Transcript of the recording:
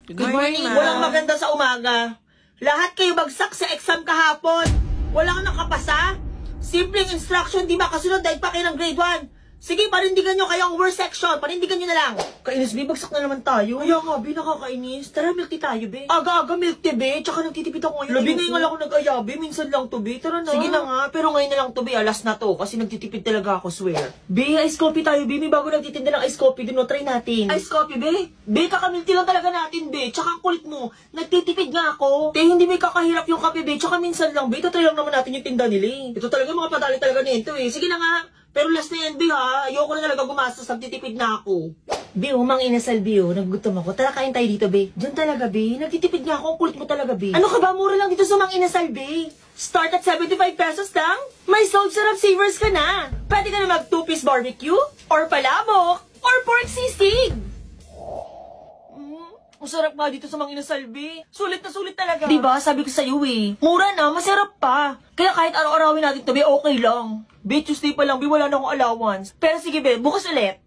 Good morning, ma'am. Walang maganda sa umaga. Lahat kayo bagsak sa exam kahapon. Wala kang nakapasa. Simpleng instruction, di makasunod dahil pa kayo ng grade 1. Sige, panindigan nyo kayo ang worst section. Panindigan nyo na lang. Kainis, be. Bagsak na naman tayo. Kaya nga, be. Nakakainis. Tara, milk tea tayo, be. Aga-aga milk tea, be. Tsaka nagtitipid ako ngayon. Labi, ngayon nga lang ako nag-aya, be. Minsan lang to, be. Tara na. Sige na nga. Pero ngayon na lang to, be. Alas na to. Kasi nagtitipid talaga ako, swear. Be, ice coffee tayo, be. May bago nagtitinda ng ice coffee. Dun, no, try natin. Ice coffee, be? Be, kakamilk tea lang talaga natin, be. Tsaka ang kulit mo. Nagtitipid nga ako. Te, hindi may kakahirap yung kape, be. Tsaka minsan lang, be. Tatry lang naman natin yung tinda nila, eh. Ito talaga, mga padali talaga nito, eh. Sige na nga. Pero last na yan, Bi, ha? Ayoko na talaga gumastos. Nagtitipid na ako. Bi, mang inasal, Bi, oh. Nagugutom ako. Tara, kain tayo dito, Bi. Diyan talaga, Bi. Nagtitipid nga ako. Ang kulit mo talaga, Bi. Ano ka ba? Mura lang dito sa mang inasal, Bi. Start at 75 pesos lang. May sold sarap savers ka na. Pwede ka na mag 2-piece barbecue, or palabok, or pork sisig. Ang sarap nga dito sa mang inasal, Bi. Sulit na sulit talaga. Diba? Sabi ko sa'yo, eh. Mura na, masarap pa. Kaya kahit araw-arawin natin to, Bi, okay lang. Bi, Tuesday pa lang, Bi, wala na akong allowance. Pero sige, Bi, bukas ulit.